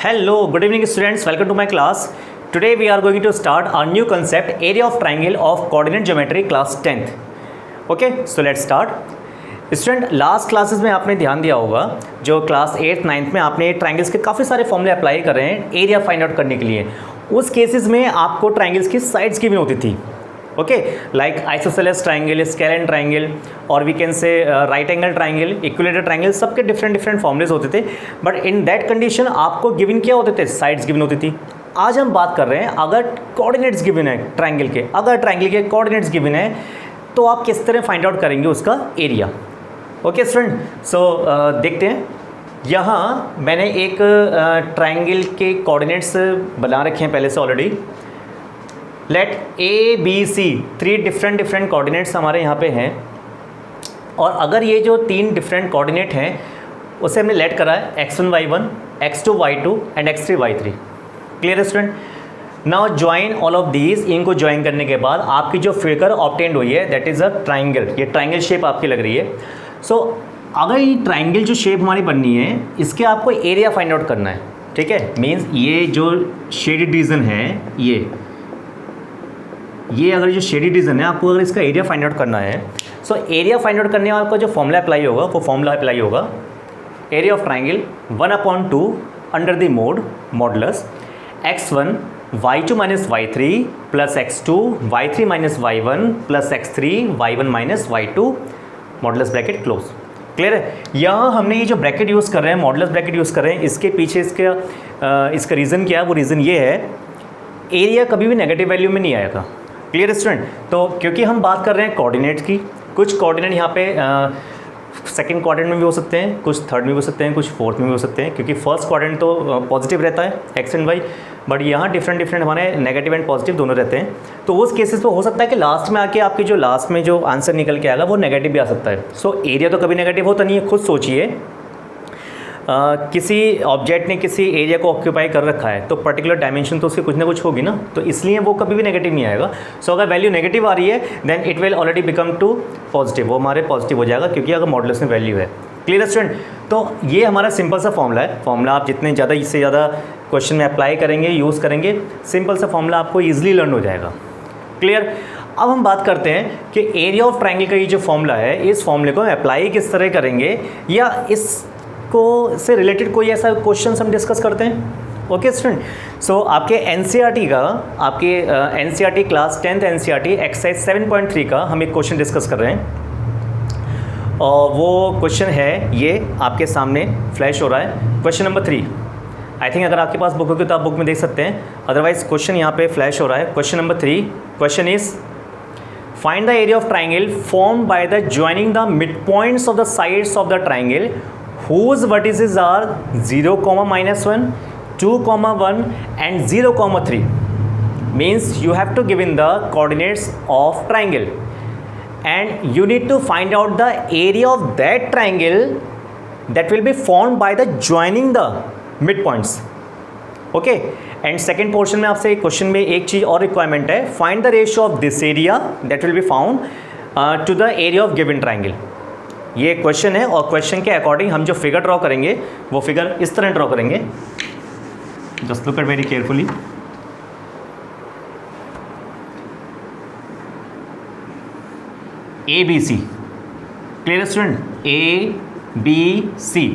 Hello, good evening students, welcome to my class. Today we are going to start our new concept, area of triangle of coordinate geometry class 10th. Okay, so let's start. Student last classes में आपने ध्यान दिया होगा, जो class 8th 9th में आपने triangles के काफ़ी सारे फॉर्मूले अप्लाई कर रहे हैं एरिया फाइंड आउट करने के लिए। उस केसेस में आपको ट्राइंगल्स की साइड्स की भी होती थी, okay, like isosceles triangle, scalene triangle और we can say right angle triangle, equilateral triangle, सबके डिफरेंट फॉर्मूलेज होते थे। बट इन दैट कंडीशन आपको गिवन क्या होते थे, साइड्स गिवन होती थी। आज हम बात कर रहे हैं अगर कोऑर्डिनेट्स गिवन है ट्राइंगल के, अगर ट्राइंगल के कोऑर्डिनेट्स गिवन है तो आप किस तरह फाइंड आउट करेंगे उसका एरिया। ओके स्टूडेंट, सो देखते हैं। यहाँ मैंने एक ट्राइंगल के कोऑर्डिनेट्स बना रखे हैं पहले से already. Let A B C, 3 different coordinates हमारे यहाँ पे हैं, और अगर ये जो 3 डिफरेंट कोऑर्डिनेट हैं उसे हमने लेट करा है x1 y1, x2 y2 and x3 y3। Clear student? Now join all of these. इनको ज्वाइन करने के बाद आपकी जो फिगर ऑब्टेंड हुई है दैट इज़ अ ट्राइंगल। ये ट्राइंगल शेप आपकी लग रही है। सो अगर ये ट्राइंगल जो शेप हमारी बननी है इसके आपको एरिया फाइंड आउट करना है, ठीक है। मीन्स ये जो शेडेड रीजन है, ये अगर जो शेडेड रीजन है आपको अगर इसका एरिया फाइंड आउट करना है, सो एरिया फाइंड आउट करने वाला जो फॉर्मूला अप्लाई होगा वो फॉर्मूला अप्लाई होगा area of triangle 1/2 under the modulus x1 y2 minus y3 plus x2 y3 minus y1 plus x3 y1 minus y2 modulus bracket close. Clear है? यहाँ हमने ये जो ब्रैकेट यूज़ कर रहे हैं, मॉडुलस ब्रैकेट यूज़ कर रहे हैं, इसके पीछे इसका रीज़न क्या है? वो रीज़न ये है, एरिया कभी भी नेगेटिव वैल्यू में नहीं आएगा। Clear student? तो क्योंकि हम बात कर रहे हैं कोऑर्डिनेट्स की, कुछ कोऑर्डिनेट यहाँ पे सेकंड क्वाड्रेंट में भी हो सकते हैं, कुछ थर्ड में भी हो सकते हैं, कुछ फोर्थ में भी हो सकते हैं, क्योंकि फर्स्ट क्वाड्रेंट तो पॉजिटिव रहता है एक्स एंड वाई, बट यहाँ डिफरेंट हमारे नेगेटिव एंड पॉजिटिव दोनों रहते हैं। तो उस केसेस पे हो सकता है कि लास्ट में आके आपकी जो लास्ट में जो आंसर निकल के आएगा वो नेगेटिव भी आ सकता है। सो एरिया तो कभी नेगेटिव होता नहीं है। खुद सोचिए, किसी ऑब्जेक्ट ने किसी एरिया को ऑक्यूपाई कर रखा है तो पर्टिकुलर डायमेंशन तो उसकी कुछ ना कुछ होगी ना, तो इसलिए वो कभी भी नेगेटिव नहीं आएगा। सो अगर वैल्यू नेगेटिव आ रही है then it will already become to positive, वो हमारे पॉजिटिव हो जाएगा क्योंकि अगर मॉडुलस में वैल्यू है। Clear student? तो ये हमारा सिंपल सा फॉर्मूला है। फॉर्मूला आप जितने ज़्यादा इससे ज़्यादा क्वेश्चन में अप्लाई करेंगे, यूज़ करेंगे, सिंपल सा फॉर्मूला आपको ईजिली लर्न हो जाएगा। क्लियर? अब हम बात करते हैं कि एरिया ऑफ ट्राइंगल का ये जो फॉर्मूला है, इस फॉर्मूले को अप्लाई किस तरह करेंगे या इस को से रिलेटेड कोई ऐसा क्वेश्चन हम डिस्कस करते हैं। ओके स्टूडेंट, सो आपके एनसीईआरटी का, आपके NCERT class 10th NCERT exercise 7.3 का हम एक क्वेश्चन डिस्कस कर रहे हैं, और वो क्वेश्चन है ये आपके सामने फ्लैश हो रहा है, क्वेश्चन नंबर 3। आई थिंक अगर आपके पास बुक होगी तो आप बुक में देख सकते हैं, अदरवाइज क्वेश्चन यहाँ पे फ्लैश हो रहा है। Question number 3, question is find the area of triangle form by the joining the mid points of the sides of the triangle whose vertices are 0, -1, 2, 1 and 0, 3. Means you have to give in the coordinates of triangle and you need to find out the area of that triangle that will be formed by the joining the midpoints. Okay, and second portion में आपसे question में एक चीज़ और requirement है, find the ratio of this area that will be found to the area of given triangle. ये question है और question के अकॉर्डिंग हम जो फिगर ड्रॉ करेंगे वो फिगर इस तरह ड्रॉ करेंगे। Just look at very carefully. A B C. Clear student? A B C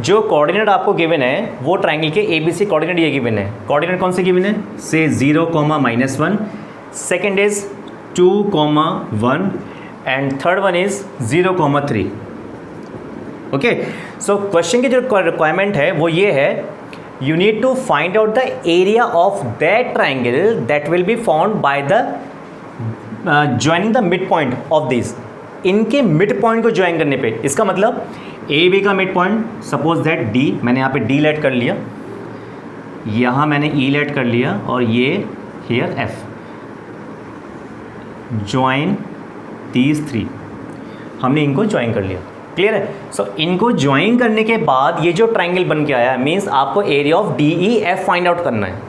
जो कोऑर्डिनेट आपको गिवन है वो ट्राइंगल के ए बी सी कोऑर्डिनेट ये गिवन है। कोऑर्डिनेट कौन से गिवन है? से 0, -1, सेकेंड इज 2, 1 एंड third one is 0, 3। Okay, so question की जो रिक्वायरमेंट है वो ये है, you need to find out the area of that triangle that will be found by the joining the mid point of this. इनके mid point को join करने पे, इसका मतलब ए बी का mid point, suppose that D, मैंने यहाँ पे डी लेट कर लिया, यहाँ मैंने ई लेट कर लिया, और ये हियर एफ, ज्वाइन these 3, हमने इनको ज्वाइन कर लिया। क्लियर है? सो इनको ज्वाइन करने के बाद ये जो ट्राइंगल बन के आया मीन्स आपको area of D E F find out करना है।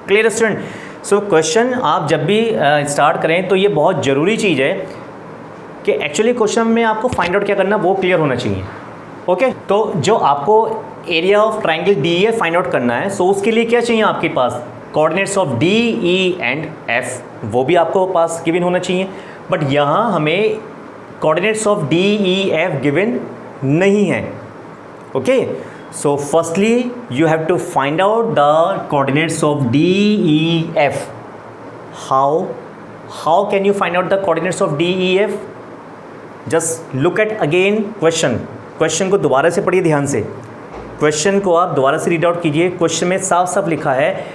Clear student? सो क्वेश्चन आप जब भी स्टार्ट करें तो ये बहुत ज़रूरी चीज़ है कि एक्चुअली क्वेश्चन में आपको फाइंड आउट क्या करना वो क्लियर होना चाहिए। ओके, तो जो आपको area of triangle D E F find out करना है, सो उसके लिए क्या चाहिए आपके पास, coordinates of D E and F, वो भी आपको पास गिवन होना चाहिए। बट यहाँ हमें coordinates of D E F given नहीं है। Okay, so firstly you have to find out the coordinates of D E F. How can you find out the coordinates of D E F? Just look at again question को दोबारा से पढ़िए ध्यान से। Question को आप दोबारा से रीड आउट कीजिए। क्वेश्चन में साफ साफ लिखा है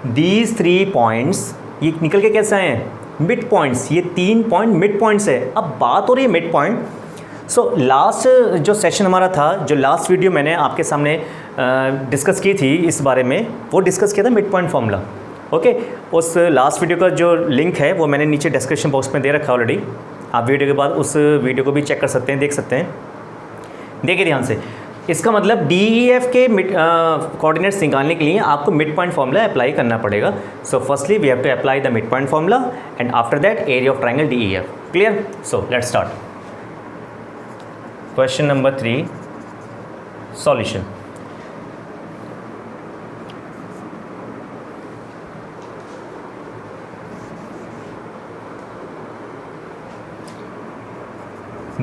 दीज 3 पॉइंट्स, ये निकल के कैसे आए हैं, मिड पॉइंट्स, ये 3 पॉइंट मिड पॉइंट्स है। अब बात हो रही है मिड पॉइंट। सो लास्ट जो सेशन हमारा था, जो लास्ट वीडियो मैंने आपके सामने डिस्कस की थी इस बारे में, वो डिस्कस किया था मिड पॉइंट फॉर्मूला। ओके, उस लास्ट वीडियो का जो लिंक है वो मैंने नीचे डिस्क्रिप्शन बॉक्स में दे रखा है ऑलरेडी। आप वीडियो के बाद उस वीडियो को भी चेक कर सकते हैं, देख सकते हैं। देखिए ध्यान से, इसका मतलब डी ई एफ के कोऑर्डिनेट्स निकालने के लिए आपको मिड पॉइंट फॉर्मूला अप्लाई करना पड़ेगा। So firstly we have to apply the midpoint formula and after that area of triangle D E F. Clear? So let's start. Question number 3, solution.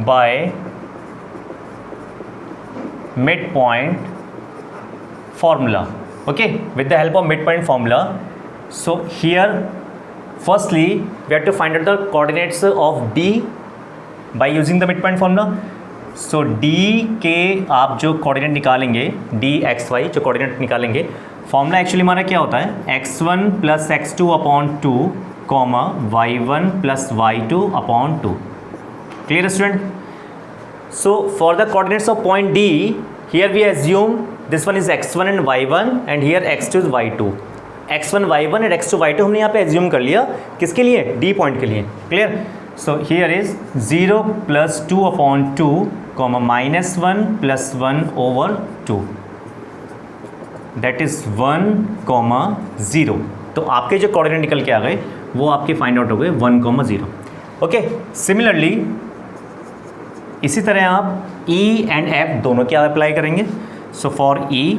by midpoint formula. Okay, with the help of midpoint formula, so here firstly we have to find out the coordinates of D by using the midpoint formula. So D के आप जो coordinate निकालेंगे, D x y जो coordinate निकालेंगे, formula actually हमारा क्या होता है, x1 plus x2 upon 2 comma y1 plus y2 upon 2। Clear student? So for the coordinates of point D, here we assume this one is x1 and y1 and here x2 is y2. x1 y1 and x2 y2 हमने यहाँ पे assume कर लिया, किसके लिए, D point के लिए। Clear? So here is 0 plus 2 upon 2 comma minus 1 plus 1 over 2, that is 1 comma 0। तो आपके जो कोऑर्डिनेट निकल के आ गए वो आपके फाइंड आउट हो गए 1 comma 0। ओके, सिमिलरली इसी तरह आप E एंड F दोनों क्या अप्लाई करेंगे। सो फॉर E,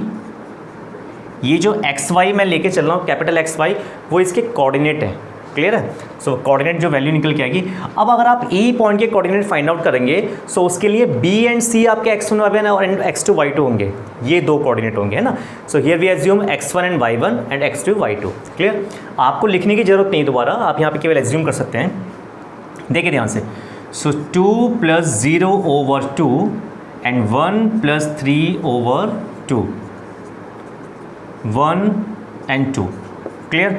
ये जो एक्स वाई मैं लेके चल रहा हूँ, कैपिटल एक्स वाई, वो इसके कोऑर्डिनेट है। क्लियर है? सो कोऑर्डिनेट जो वैल्यू निकल के आएगी। अब अगर आप E पॉइंट के कोऑर्डिनेट फाइंड आउट करेंगे, सो उसके लिए B एंड C आपके x1 y1 और x2 y2 होंगे, ये दो कोऑर्डिनेट होंगे, है ना। So here we assume x1 and y1 and x2 y2। क्लियर? आपको लिखने की जरूरत नहीं दोबारा, आप यहाँ पे केवल एज्यूम कर सकते हैं। देखिए ध्यान से, so 2 plus 0 over 2 and 1 plus 3 over 2, 1 and 2। Clear?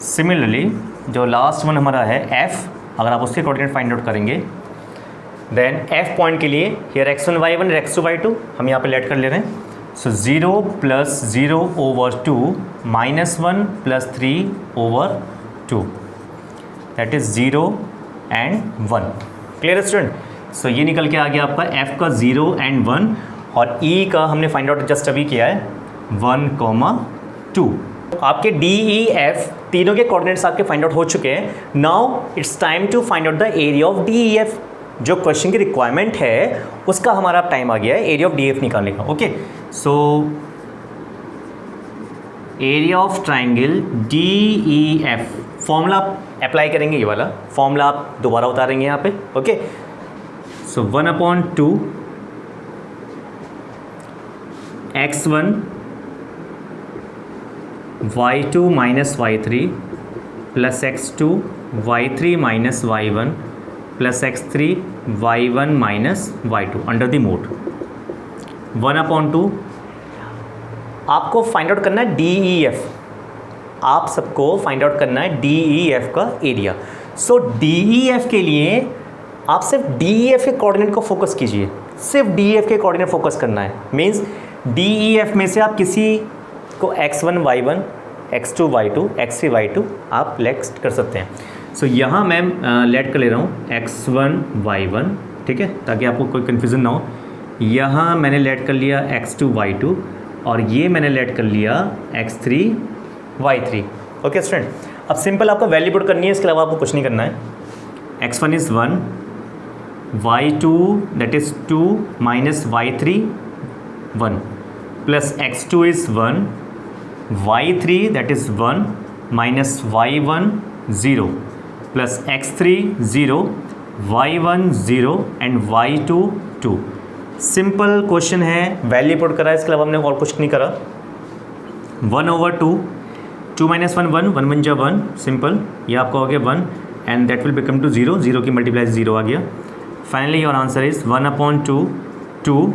Similarly जो लास्ट वन हमारा है F, अगर आप उसके कोऑर्डिनेट फाइंड आउट करेंगे, देन F पॉइंट के लिए हियर x1 y1 और x2 y2 हम यहाँ पे लेट कर ले रहे हैं। सो 0 plus 0 over 2 minus 1 plus 3 over 2, that is 0 and 1। Clear student? So ये निकल के आ गया आपका F का 0 एंड 1 और E का हमने फाइंड आउट जस्ट अभी किया है 1 comma 2। आपके D E F तीनों के कोऑर्डिनेट्स आपके फाइंड आउट हो चुके हैं। Now it's time to find out the area of D E F। जो क्वेश्चन की रिक्वायरमेंट है उसका हमारा टाइम आ गया है एरिया ऑफ D F निकालने का। Okay, so area of triangle D E F, formula apply करेंगे, ये वाला फॉर्मूला आप दोबारा उतारेंगे यहाँ पे। Okay, so 1/2 x1 y2 minus y3 plus x2 y3 minus y1 plus x3 y1 minus y2 under the mode 1/2। आपको फाइंड आउट करना है DEF, आप सबको फाइंड आउट करना है DEF का एरिया। सो DEF के लिए आप सिर्फ DEF के कोऑर्डिनेट को फोकस कीजिए, सिर्फ DEF के कोऑर्डिनेट फोकस करना है। मींस DEF में से आप किसी को x1 y1 x2 y2 x3 y2 आप लेट कर सकते हैं। सो यहाँ मैं लेट कर ले रहा हूँ x1 y1, ठीक है, ताकि आपको कोई कन्फ्यूज़न ना हो। यहाँ मैंने लेट कर लिया x2 y2 और ये मैंने लेट कर लिया x3 y3। ओके स्टूडेंट, अब सिंपल आपको वैल्यू पुट करनी है, इसके अलावा आपको कुछ नहीं करना है। x1 is 1, y2 that is 2 minus y3 1, plus x2 is 1, y3 that is 1 minus y1 0 plus x3 0, y1 0 and y2 2। Simple question है, वैल्यू पुट करा है, इसके अलावा हमने और कुछ नहीं करा। 1/2, 2 - 1 1, 1 1 जा 1, सिंपल, ये आपका हो गया 1 and that will become two 0, 0 की मल्टीप्लाई 0 आ गया। Finally your answer is 1/2, 2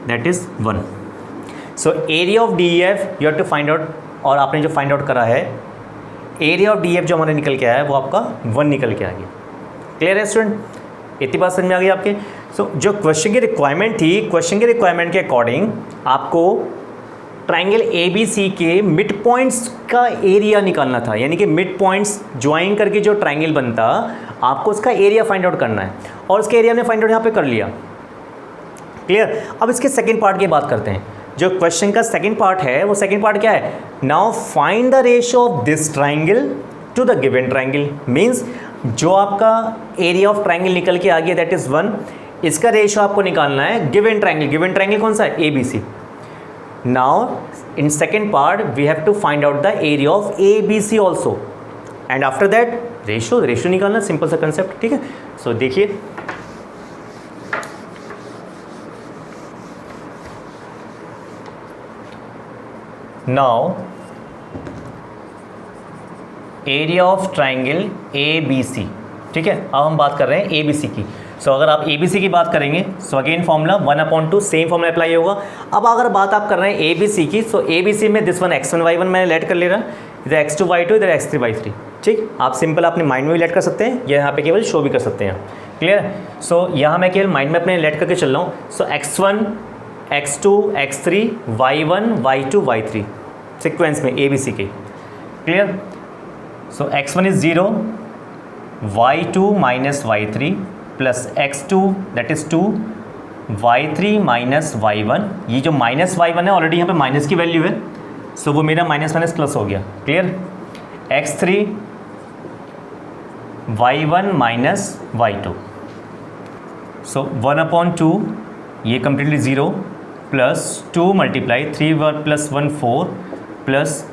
that is 1। So area of DEF you have to find out, और आपने जो फाइंड आउट करा है एरिया ऑफ DEF जो हमारे निकल के आया है वो आपका 1 निकल के आ गया। क्लियर है स्टूडेंट, इतनी बात समझ में आ गई आपके। सो जो क्वेश्चन की रिक्वायरमेंट थी, क्वेश्चन की रिक्वायरमेंट के अकॉर्डिंग आपको ट्राइंगल ABC के मिड पॉइंट्स का एरिया निकालना था, यानी कि मिड पॉइंट्स ज्वाइन करके जो ट्राइंगल बनता आपको उसका एरिया फाइंड आउट करना है, और उसके एरिया ने फाइंड आउट यहाँ पे कर लिया। क्लियर। अब इसके सेकेंड पार्ट की बात करते हैं। जो क्वेश्चन का सेकेंड पार्ट है वो सेकेंड पार्ट क्या है, now find the ratio of this triangle to the given triangle. Means जो आपका एरिया ऑफ ट्राइंगल निकल के आ गया दैट इज़ 1, इसका रेशियो आपको निकालना है गिवन ट्राइंगल। गिवन ट्राइंगल कौन सा है, ABC। Now in second part we have to find out the area of ABC also, and after that ratio निकालना, सिंपल सा कंसेप्ट, ठीक है। सो देखिए, now area of triangle ABC, ठीक है। अब हम बात कर रहे हैं ABC की। सो अगर आप ABC की बात करेंगे so again formula 1/2, same formula apply होगा। अब अगर बात आप कर रहे हैं ABC की, सो ABC में दिस वन x1 y1 मैंने लेट कर ले रहा, इधर x2 y2, इधर x3 y3, ठीक। आप सिंपल अपने माइंड में भी लेट कर सकते हैं, या यहाँ पे केवल शो भी कर सकते हैं। क्लियर है। सो यहाँ मैं केवल माइंड में अपने लेट करके चल रहा हूँ। सो x1 x2 x3 y1 y2 y3 sequence में ABC के। Clear. So x1 is 0, y2 minus y3 plus x2 that is 2, y3 minus y1। ये जो माइनस y1 है ऑलरेडी यहाँ पे माइनस की वैल्यू है, सो वो मेरा माइनस माइनस प्लस हो गया। Clear. x3 y1 minus y2, सो 1/2 ये completely 0 plus 2 multiply 3 plus 1 4 plus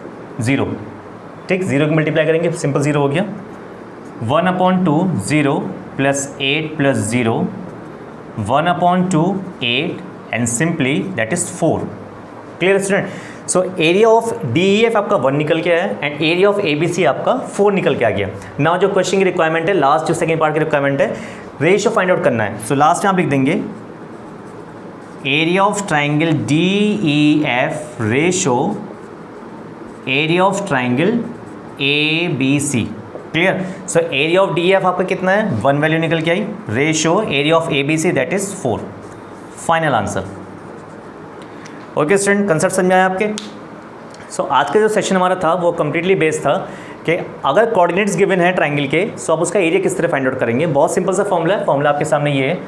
0, ठीक। 0 की मल्टीप्लाई करेंगे सिंपल 0 हो गया। 1/2 0 plus 8 plus 0, 1/2 8 and simply that is 4। Clear student. So area of DEF आपका 1 निकल के आया एंड एरिया ऑफ ABC आपका 4 निकल के आ गया। नाउ जो क्वेश्चन की रिक्वायरमेंट है, लास्ट जो सेकेंड पार्ट की रिक्वायरमेंट है, रेशियो फाइंड आउट करना है। सो लास्ट में आप लिख देंगे area of triangle DEF ratio area of triangle ABC। Clear. So area of DEF आपका कितना है, 1 वैल्यू निकल के आई, ratio area of ABC that is 4। Final answer. Okay student, concept समझ में आया आपके। सो आज का जो सेशन हमारा था वो कम्प्लीटली बेस्ड था कि अगर कोऑर्डिनेट्स गिवन है ट्राइंगल के, सो आप उसका एरिया किस तरह फाइंड आउट करेंगे। बहुत सिंपल सा फॉर्मूला है, फॉर्मूला आपके सामने ये है,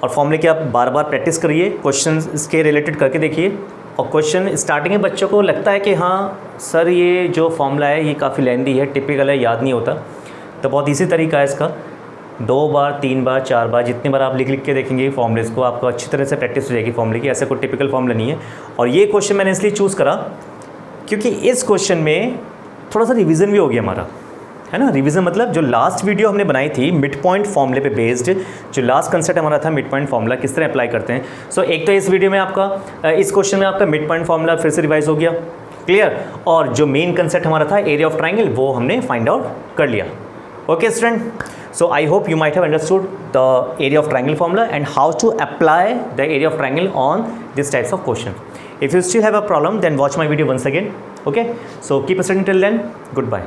और फॉर्मूले की आप बार बार प्रैक्टिस करिए, क्वेश्चन इसके रिलेटेड करके देखिए। और क्वेश्चन स्टार्टिंग में बच्चों को लगता है कि हाँ सर ये जो फॉर्मूला है ये काफ़ी लेंदी है, टिपिकल है, याद नहीं होता, तो बहुत इजी तरीका है इसका। 2 बार 3 बार 4 बार जितनी बार आप लिख के देखेंगे फॉर्मूलेस को, आपको अच्छी तरह से प्रैक्टिस हो जाएगी फॉर्मूले की। ऐसा कोई टिपिकल फॉर्मूला नहीं है। और ये क्वेश्चन मैंने इसलिए चूज़ करा क्योंकि इस क्वेश्चन में थोड़ा सा रिविज़न भी हो गया हमारा, है ना। रिवीजन मतलब जो लास्ट वीडियो हमने बनाई थी मिड पॉइंट फॉर्मूले पे बेस्ड, जो लास्ट कंसेप्ट हमारा था मिड पॉइंट फॉर्मूला किस तरह अप्लाई करते हैं। सो एक तो इस वीडियो में आपका इस क्वेश्चन में आपका मिड पॉइंट फॉर्मूला फिर से रिवाइज हो गया। क्लियर। और जो मेन कंसेप्ट हमारा था एरिया ऑफ ट्राइंगल वो हमने फाइंड आउट कर लिया। Okay student, so I hope you might have understood the area of triangle formula and how to apply the area of triangle on this types of question. If you still have a problem, then watch my video once again. Okay, so keep studying till then. Goodbye.